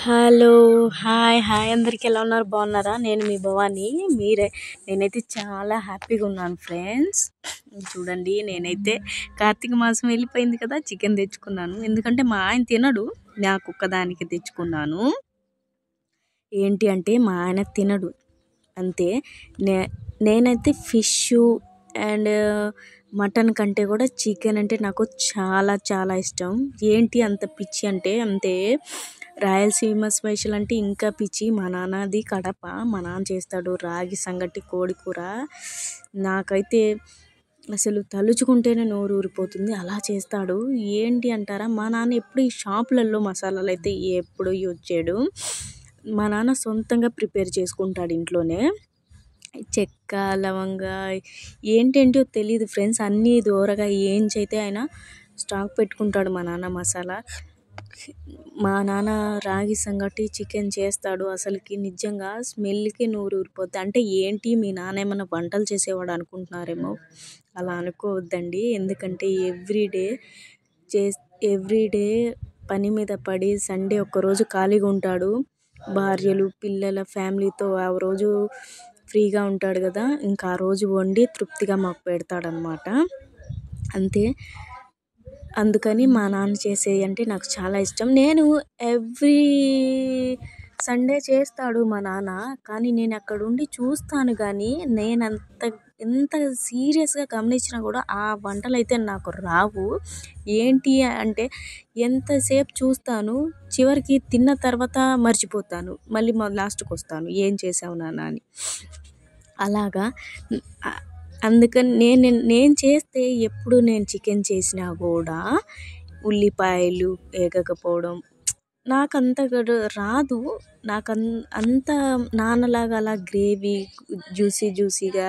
Hello. Hi అందరికి ఎలా ఉన్నారు? బాగున్నారా? నేను మీ భవాని. నేనైతే చాలా హ్యాపీగా ఉన్నాను ఫ్రెండ్స్. చూడండి, నేనైతే కార్తీక మాసం వెళ్ళిపోయింది కదా, చికెన్ తెచ్చుకున్నాను. ఎందుకంటే మా ఆయన తినడు, నాకు ఒక్కదానికి తెచ్చుకున్నాను. ఏంటి అంటే మా ఆయన తినడు అంతే. నేనైతే ఫిష్ అండ్ మటన్ కంటే కూడా చికెన్ అంటే నాకు చాలా చాలా ఇష్టం. ఏంటి అంత పిచ్చి అంటే అంతే. రాయలసీమ స్పెషల్ అంటే ఇంకా పిచ్చి. మా నాన్నది కడప. మా నాన్న చేస్తాడు రాగి సంగటి, కోడి కూర. నాకైతే అసలు తలుచుకుంటేనే నోరు ఊరిపోతుంది, అలా చేస్తాడు. ఏంటి అంటారా, మా నాన్న ఎప్పుడు ఈ షాపులలో మసాలాలు అయితే ఎప్పుడు యూజ్ చేయడు. మా నాన్న సొంతంగా ప్రిపేర్ చేసుకుంటాడు ఇంట్లోనే. చెక్క, లవంగ ఏంటేంటో తెలియదు ఫ్రెండ్స్, అన్నీ దూరగా ఏంచైతే ఆయన స్టాక్ పెట్టుకుంటాడు మా నాన్న మసాలా. మా నాన్న రాగి సంగటి, చికెన్ చేస్తాడు. అసలుకి నిజంగా స్మెల్కి నోరు ఊరిపోద్ది. అంటే ఏంటి మీ నాన్న ఏమన్నా వంటలు చేసేవాడు అనుకుంటున్నారేమో, అలా అనుకోవద్దండి. ఎందుకంటే ఎవ్రీడే పని మీద పడి సండే ఒక్కరోజు ఖాళీగా ఉంటాడు. భార్యలు, పిల్లల ఫ్యామిలీతో ఆ రోజు ఫ్రీగా ఉంటాడు కదా, ఇంకా ఆ రోజు వండి తృప్తిగా మాకు పెడతాడనమాట. అంతే. అందుకని మా నాన్న చేసేవి అంటే నాకు చాలా ఇష్టం. నేను ఎవ్రీ సండే చేస్తాడు మా నాన్న, కానీ నేను అక్కడ ఉండి చూస్తాను. కానీ నేను ఎంత సీరియస్గా గమనించినా కూడా ఆ వంటలు అయితే నాకు రావు. ఏంటి అంటే ఎంతసేపు చూస్తాను, చివరికి తిన్న తర్వాత మర్చిపోతాను. మళ్ళీ లాస్ట్కి వస్తాను, ఏం చేసావు నాన్న అని. అలాగా. అందుకని నేను చేస్తే ఎప్పుడు నేను చికెన్ చేసినా కూడా ఉల్లిపాయలు వేగకపోవడం నాకు అంత రాదు. నాకు అంత నాన్నలాగా అలా గ్రేవీ జ్యూసీగా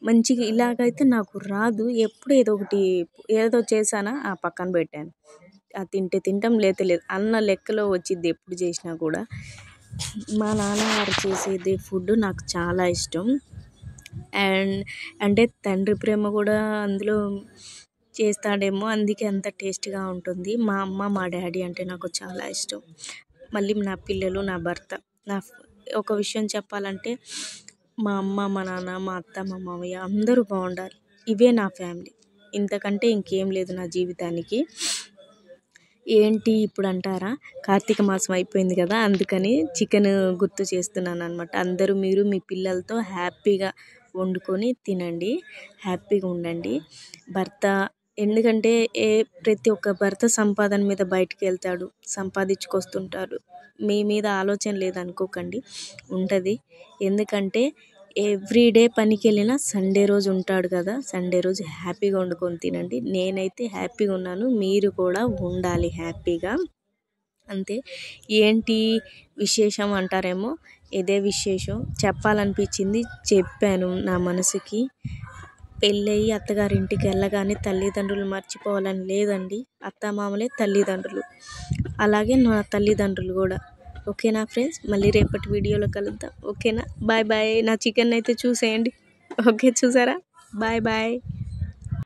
మంచిగా ఇలాగైతే నాకు రాదు. ఎప్పుడు ఏదో చేశానా ఆ పక్కన పెట్టాను, అది తింటాం లేదు అన్న లెక్కలో వచ్చింది ఎప్పుడు చేసినా కూడా. మా నాన్నగారు చేసేది ఫుడ్ నాకు చాలా ఇష్టం. అంటే తండ్రి ప్రేమ కూడా అందులో చేస్తాడేమో, అందుకే అంత టేస్ట్గా ఉంటుంది. మా అమ్మ, మా డాడీ అంటే నాకు చాలా ఇష్టం. మళ్ళీ నా పిల్లలు, నా భర్త. ఒక విషయం చెప్పాలంటే మా అమ్మ, మా నాన్న, మా అత్త, మా మామయ్య అందరూ బాగుండాలి. ఇవే నా ఫ్యామిలీ. ఇంతకంటే ఇంకేం లేదు నా జీవితానికి. ఏంటి ఇప్పుడు అంటారా, కార్తీక మాసం అయిపోయింది కదా, అందుకని చికెన్ గుర్తు చేస్తున్నాను అనమాట. అందరూ మీరు మీ పిల్లలతో హ్యాపీగా వండుకొని తినండి, హ్యాపీగా ఉండండి. ఎందుకంటే ప్రతి ఒక్క భర్త సంపాదన మీద బయటికి వెళ్తాడు, సంపాదించుకొస్తుంటాడు. మీ మీద ఆలోచన లేదనుకోకండి, ఉంటుంది. ఎందుకంటే ఎవ్రీడే పనికి వెళ్ళినా సండే రోజు ఉంటాడు కదా, సండే రోజు హ్యాపీగా వండుకొని తినండి. నేనైతే హ్యాపీగా ఉన్నాను, మీరు కూడా ఉండాలి హ్యాపీగా. అంతే. ఏంటి విశేషం అంటారేమో, ఇదే విశేషం. చెప్పాలనిపించింది, చెప్పాను నా మనసుకి. పెళ్ళయి అత్తగారింటికి వెళ్ళగానే తల్లిదండ్రులు మర్చిపోవాలని లేదండి. అత్తమామలే తల్లిదండ్రులు, అలాగే నా తల్లిదండ్రులు కూడా. ఓకేనా ఫ్రెండ్స్, మళ్ళీ రేపటి వీడియోలో కలుద్దాం. ఓకేనా, బాయ్. నా చికెన్ అయితే చూసేయండి. ఓకే, చూసారా? బాయ్.